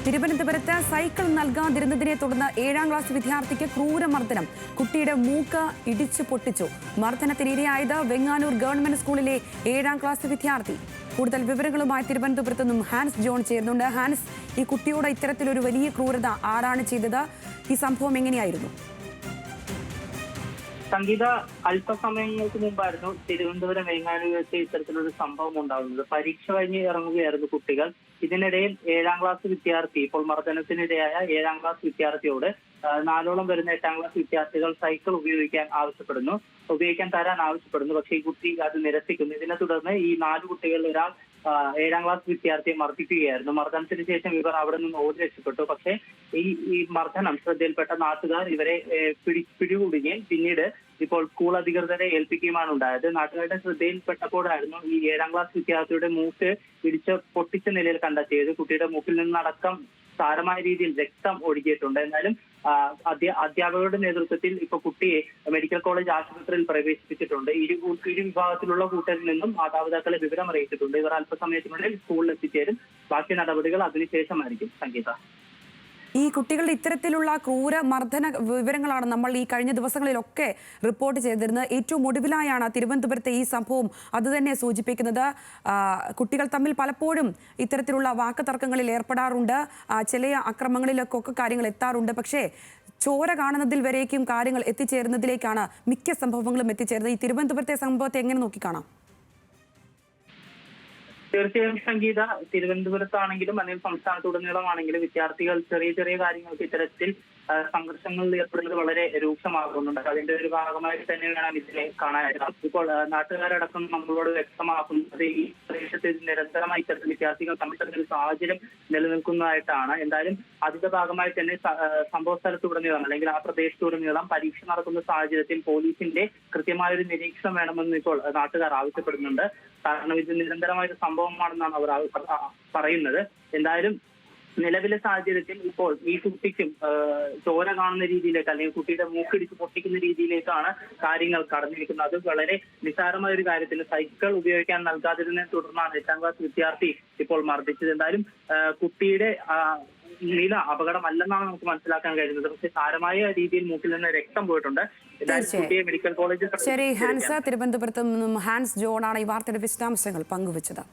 തിരുവനന്തപുരത്ത് സൈക്കിൾ നൽകാതിരുന്നതിനെ തുടർന്ന് 7ാം ക്ലാസ് വിദ്യാർത്ഥിക്ക് ക്രൂരമർദ്ദനം. കുട്ടിയുടെ മൂക്ക് ഇടിച്ചു പൊട്ടിച്ചു. മർദ്ദനത്തിനിരയായത് വെങ്ങാനൂർ ഗവൺമെന്റ് സ്കൂളിലെ 7ാം ക്ലാസ് വിദ്യാർത്ഥി. കൂടുതൽ വിവരങ്ങളുമായി തിരുവനന്തപുരത്ത് നിന്നും ഹാൻസ് ജോൺ ചേരുന്നുണ്ട്. ഹാൻസ്, ഈ കുട്ടിയോട് ഇത്തരത്തിലൊരു വലിയ ക്രൂരത ആരാണ് ചെയ്തത്? ഈ സംഭവം എങ്ങനെയായിരുന്നു? സംഗീത, അല്പസമയങ്ങൾക്ക് മുമ്പായിരുന്നു തിരുവനന്തപുരം വെങ്ങാനൂരിൽ ഇത്തരത്തിലൊരു സംഭവം ഉണ്ടാകുന്നത്. പരീക്ഷ കഴിഞ്ഞ് ഇറങ്ങുകയായിരുന്നു കുട്ടികൾ. ഇതിനിടയിൽ 7ാം ക്ലാസ് വിദ്യാർത്ഥി, ഇപ്പോൾ മർദ്ദനത്തിനിരയായ 7ാം ക്ലാസ് വിദ്യാർത്ഥിയോട് 4ഓളം വരുന്ന 8ാം ക്ലാസ് വിദ്യാർത്ഥികൾ സൈക്കിൾ ഉപയോഗിക്കാൻ തരാൻ ആവശ്യപ്പെടുന്നു. പക്ഷേ ഈ കുട്ടി അത് നിരസിക്കുന്നു. ഇതിനെ തുടർന്ന് ഈ 4 കുട്ടികളിൽ ഒരാൾ 7ാം ക്ലാസ് വിദ്യാർത്ഥിയെ മർദ്ദിക്കുകയായിരുന്നു. മർദ്ദനത്തിന് ശേഷം ഇവർ അവിടെ നിന്ന് ഓടി രക്ഷപ്പെട്ടു. പക്ഷേ ഈ മർദ്ദനം ശ്രദ്ധയിൽപ്പെട്ട നാട്ടുകാർ ഇവരെ പിടികൂടുകയും പിന്നീട് ഇപ്പോൾ സ്കൂൾ അധികൃതരെ ഏൽപ്പിക്കുകയുമാണ് ഉണ്ടായത്. നാട്ടുകാരുടെ ശ്രദ്ധയിൽപ്പെട്ടപ്പോഴായിരുന്നു ഈ 7ാം ക്ലാസ് വിദ്യാർത്ഥിയുടെ മൂക്ക് പൊട്ടിച്ച നിലയിൽ കണ്ടെത്തിയത്. കുട്ടിയുടെ മൂക്കിൽ നിന്നടക്കം സാരമായ രീതിയിൽ രക്തം ഒഴുകിയിട്ടുണ്ട്. എന്നാലും അധ്യാപകരുടെ നേതൃത്വത്തിൽ ഇപ്പൊ കുട്ടിയെ മെഡിക്കൽ കോളേജ് ആശുപത്രിയിൽ പ്രവേശിപ്പിച്ചിട്ടുണ്ട്. ഇരു വിഭാഗത്തിലുള്ള കൂട്ടരിൽ നിന്നും മാതാപിതാക്കളെ വിവരം അറിയിച്ചിട്ടുണ്ട്. ഇവർ അല്പസമയത്തിനുള്ളിൽ സ്കൂളിൽ എത്തിച്ചേരും. ബാക്കി നടപടികൾ അതിനുശേഷമായിരിക്കും. സംഗീത, ഈ കുട്ടികളുടെ ഇത്തരത്തിലുള്ള ക്രൂര മർദ്ദന വിവരങ്ങളാണ് നമ്മൾ ഈ കഴിഞ്ഞ ദിവസങ്ങളിലൊക്കെ റിപ്പോർട്ട് ചെയ്തിരുന്നത്. ഏറ്റവും ഒടുവിലായാണ് തിരുവനന്തപുരത്തെ ഈ സംഭവം അതുതന്നെ സൂചിപ്പിക്കുന്നത്. കുട്ടികൾ തമ്മിൽ പലപ്പോഴും ഇത്തരത്തിലുള്ള വാക്ക് തർക്കങ്ങളിൽ ഏർപ്പെടാറുണ്ട്. ചില അക്രമങ്ങളിലൊക്കെ കാര്യങ്ങൾ എത്താറുണ്ട്. പക്ഷേ ചോര കാണുന്നതിൽ വരേക്കും കാര്യങ്ങൾ എത്തിച്ചേരുന്നതിലേക്കാണ് മിക്ക സംഭവങ്ങളും എത്തിച്ചേരുന്നത്. ഈ തിരുവനന്തപുരത്തെ സംഭവത്തെ എങ്ങനെ നോക്കിക്കാണാം? തീർച്ചയായും സംഗീത, തിരുവനന്തപുരത്താണെങ്കിലും അല്ലെങ്കിൽ സംസ്ഥാനത്തുടനീളമാണെങ്കിലും വിദ്യാർത്ഥികൾ ചെറിയ ചെറിയ കാര്യങ്ങൾക്ക് ഇത്തരത്തിൽ സംഘർഷങ്ങളിൽ ഏർപ്പെടുന്നത് വളരെ രൂക്ഷമാകുന്നുണ്ട്. അതിന്റെ ഒരു ഭാഗമായിട്ട് തന്നെ വേണം ഇതിനെ കാണാനായിട്ട്. ഇപ്പോൾ നാട്ടുകാരടക്കം നമ്മളോട് വ്യക്തമാക്കുന്നത് ഈ പ്രദേശത്ത് നിരന്തരമായി ഇത്തരത്തിൽ വിദ്യാർത്ഥികൾ തമ്മിൽ ഒരു സാഹചര്യം നിലനിൽക്കുന്നതായിട്ടാണ്. എന്തായാലും അതിന്റെ ഭാഗമായി തന്നെ സംഭവ സ്ഥലത്തുടനീളം അല്ലെങ്കിൽ ആ പ്രദേശത്തുടനീളം പരീക്ഷ നടക്കുന്ന സാഹചര്യത്തിൽ പോലീസിന്റെ കൃത്യമായൊരു നിരീക്ഷണം വേണമെന്ന് ഇപ്പോൾ നാട്ടുകാർ ആവശ്യപ്പെടുന്നുണ്ട്. കാരണം ഇത് നിരന്തരമായൊരു സംഭവമാണെന്നാണ് അവർ പറയുന്നത്. എന്തായാലും നിലവിലെ സാഹചര്യത്തിൽ ഇപ്പോൾ ഈ കുട്ടിക്കും ചോര കാണുന്ന രീതിയിലേക്ക് അല്ലെങ്കിൽ കുട്ടിയുടെ മൂക്കിടിച്ച് പൊട്ടിക്കുന്ന രീതിയിലേക്കാണ് കാര്യങ്ങൾ കടന്നിരിക്കുന്നത്. അത് വളരെ നിസ്സാരമായ ഒരു കാര്യത്തിൽ സൈക്കിൾ ഉപയോഗിക്കാൻ നൽകാതിരുന്നതിനെ തുടർന്നാണ് 8ാം ക്ലാസ് വിദ്യാർത്ഥി ഇപ്പോൾ മർദ്ദിച്ചത്. എന്തായാലും കുട്ടിയുടെ നില അപകടമല്ലെന്നാണ് നമുക്ക് മനസ്സിലാക്കാൻ കഴിയുന്നത്. പക്ഷേ സാരമായ രീതിയിൽ മൂക്കിൽ നിന്ന് രക്തം പോയിട്ടുണ്ട്. കുട്ടിയെ മെഡിക്കൽ കോളേജിൽ. ശരി ഹാൻസ്, തിരുവനന്തപുരത്ത് നിന്നും ഹാൻസ് ജോൺ ആണ് ഈ വാർത്തയുടെ വിശദാംശങ്ങൾ പങ്കുവച്ചത്.